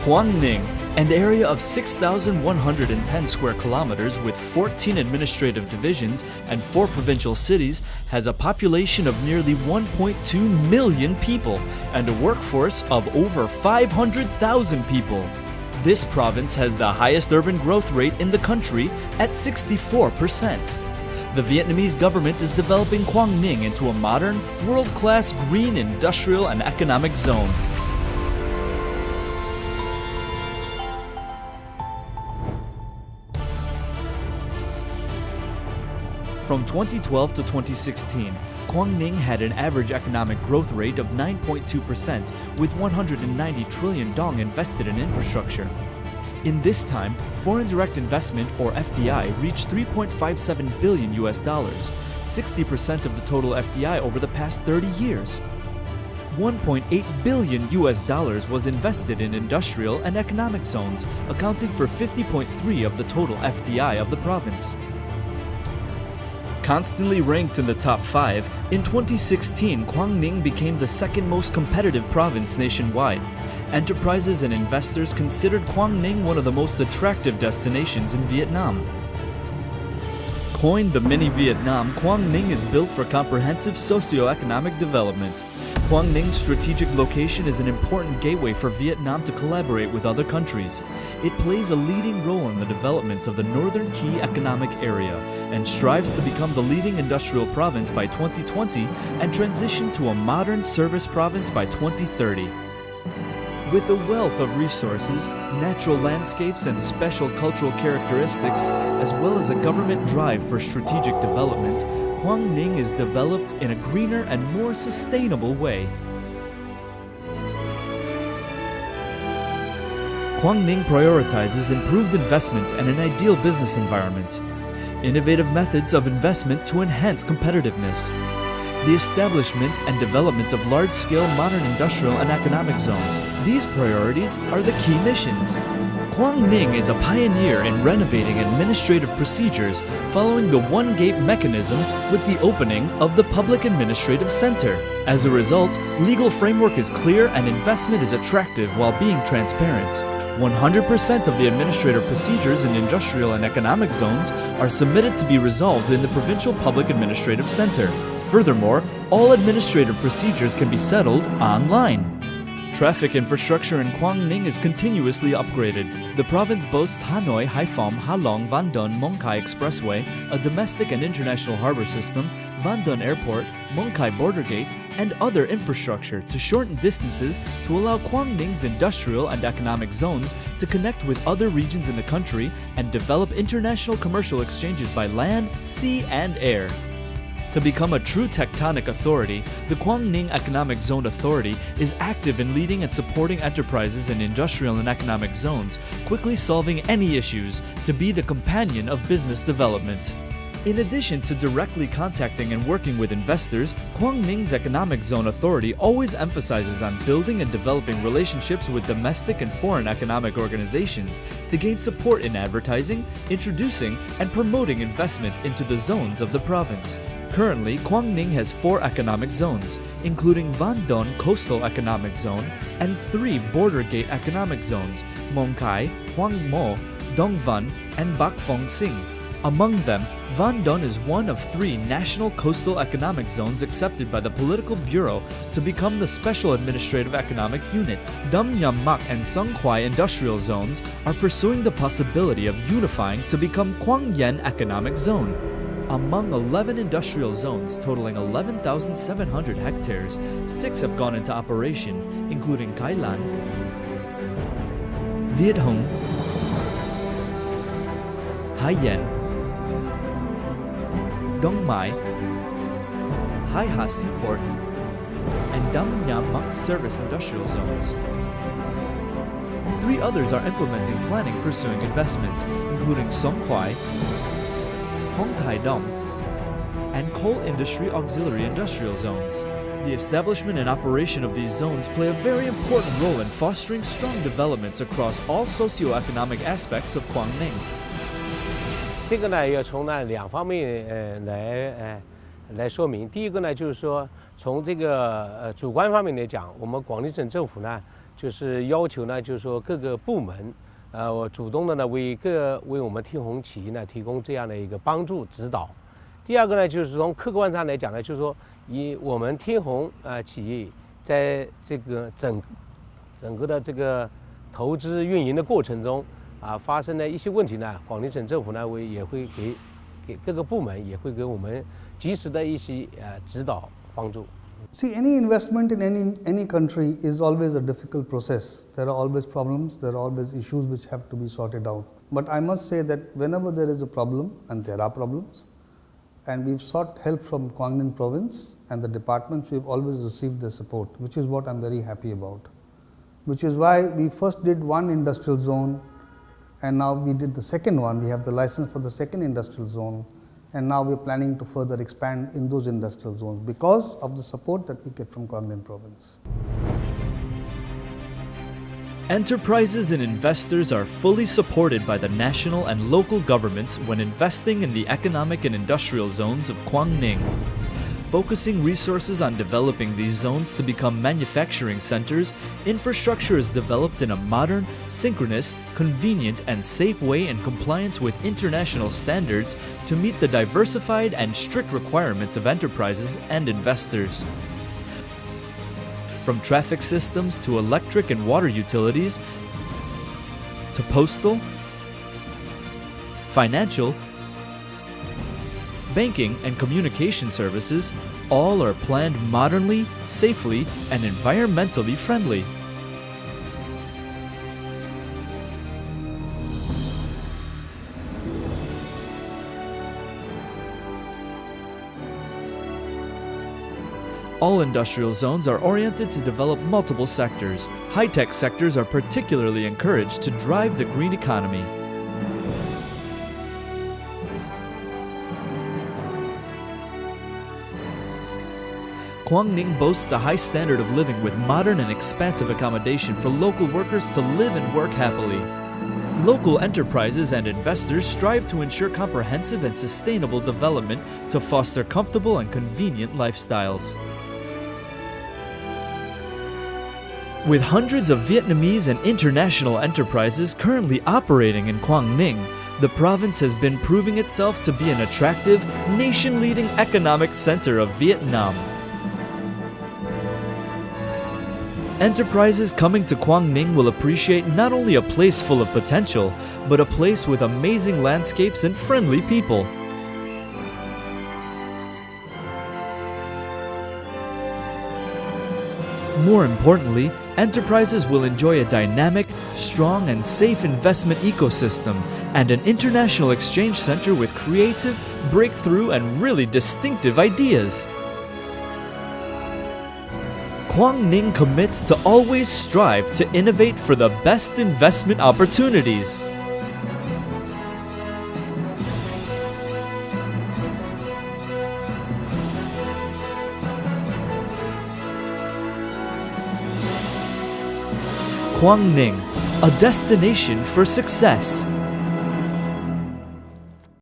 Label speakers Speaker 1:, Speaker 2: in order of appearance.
Speaker 1: QUANG, an area of 6,110 square kilometers with 14 administrative divisions and 4 provincial cities, has a population of nearly 1.2 million people and a workforce of over 500,000 people. This province has the highest urban growth rate in the country at 64%. The Vietnamese government is developing Quang Ninh into a modern, world-class green industrial and economic zone. From 2012 to 2016, Quang Ninh had an average economic growth rate of 9.2% with 190 trillion dong invested in infrastructure. In this time, foreign direct investment or FDI reached 3.57 billion US dollars, 60% of the total FDI over the past 30 years. 1.8 billion US dollars was invested in industrial and economic zones, accounting for 50.3% of the total FDI of the province. Constantly ranked in the top 5, in 2016, Quang Ninh became the second most competitive province nationwide. Enterprises and investors considered Quang Ninh one of the most attractive destinations in Vietnam. Coined the Mini Vietnam, Quang Ninh is built for comprehensive socio-economic development. Quang Ning's strategic location is an important gateway for Vietnam to collaborate with other countries. It plays a leading role in the development of the Northern Key Economic Area and strives to become the leading industrial province by 2020 and transition to a modern service province by 2030. With a wealth of resources, natural landscapes, and special cultural characteristics, as well as a government drive for strategic development, Quang Ninh is developed in a greener and more sustainable way. Quang Ninh prioritizes improved investment and an ideal business environment, innovative methods of investment to enhance competitiveness, the establishment and development of large-scale modern industrial and economic zones. These priorities are the key missions. Quang Ninh is a pioneer in renovating administrative procedures following the one-gate mechanism with the opening of the Public Administrative Center. As a result, legal framework is clear and investment is attractive while being transparent. 100% of the administrative procedures in industrial and economic zones are submitted to be resolved in the Provincial Public Administrative Center. Furthermore, all administrative procedures can be settled online. Traffic infrastructure in Quang Ninh is continuously upgraded. The province boasts Hanoi, Haiphong, Ha Long, Van Don, Mong Khai Expressway, a domestic and international harbor system, Van Don Airport, Mong Khai Border Gate, and other infrastructure to shorten distances to allow Quang Ning's industrial and economic zones to connect with other regions in the country and develop international commercial exchanges by land, sea, and air. To become a true tectonic authority, the Quang Ninh Economic Zone Authority is active in leading and supporting enterprises in industrial and economic zones, quickly solving any issues to be the companion of business development. In addition to directly contacting and working with investors, Quang Ning's Economic Zone Authority always emphasizes on building and developing relationships with domestic and foreign economic organizations to gain support in advertising, introducing, and promoting investment into the zones of the province. Currently, Quang Ninh has 4 economic zones, including Van Don Coastal Economic Zone and 3 Border Gate Economic Zones, Mong Khai, Hoang Mo, Dong Van, and Bac Phong Sing. Among them, Van Don is one of 3 national coastal economic zones accepted by the Political Bureau to become the Special Administrative Economic Unit. Dum Nham Mak and Song Khoai industrial zones are pursuing the possibility of unifying to become Quang Yen Economic Zone. Among 11 industrial zones totaling 11,700 hectares, 6 have gone into operation, including Kai Lan, Viet Hong, Hai Yen, Dong Mai, Hai Ha Seaport, and Dam Nham Mak Service Industrial Zones. 3 others are implementing planning pursuing investment, including Song Khoai, Hong Tai Dong, and Coal Industry Auxiliary Industrial Zones. The establishment and operation of these zones play a very important role in fostering strong developments across all socio-economic aspects of Quang Ninh.
Speaker 2: 这个呢，要从2方面来说明。第一个呢，就是说从这个主观方面来讲，我们广东省政府呢就是要求呢，就是说各个部门，我主动的呢为我们天虹企业呢提供这样的一个帮助指导。第二个呢，就是从客观上来讲呢，就是说以我们天虹企业在这个整个的这个投资运营的过程中发生了一些问题呢，广宁省政府呢也会给各个部门也会给我们及时的一些指导帮助。
Speaker 3: See, any investment in any country is always a difficult process. There are always problems, there are always issues which have to be sorted out. But I must say that whenever there is a problem, and there are problems, and we've sought help from QUANG province and the departments, we've always received their support, which is what I'm very happy about. Which is why we first did one industrial zone, and now we did the second one. We have the license for the second industrial zone. And now we're planning to further expand in those industrial zones because of the support that we get from QUANG province.
Speaker 1: Enterprises and investors are fully supported by the national and local governments when investing in the economic and industrial zones of QUANG, focusing resources on developing these zones to become manufacturing centers. Infrastructure is developed in a modern, synchronous, convenient, and safe way in compliance with international standards to meet the diversified and strict requirements of enterprises and investors. From traffic systems to electric and water utilities, to postal, financial, banking, and communication services, all are planned modernly, safely, and environmentally friendly. All industrial zones are oriented to develop multiple sectors. High-tech sectors are particularly encouraged to drive the green economy. QUANG boasts a high standard of living with modern and expansive accommodation for local workers to live and work happily. Local enterprises and investors strive to ensure comprehensive and sustainable development to foster comfortable and convenient lifestyles. With hundreds of Vietnamese and international enterprises currently operating in Quang Ninh, the province has been proving itself to be an attractive, nation-leading economic center of Vietnam. Enterprises coming to Quang Ninh will appreciate not only a place full of potential, but a place with amazing landscapes and friendly people. More importantly, enterprises will enjoy a dynamic, strong, and safe investment ecosystem and an international exchange center with creative, breakthrough, and really distinctive ideas. Quang Ninh commits to always strive to innovate for the best investment opportunities. Quang Ninh, a destination for success.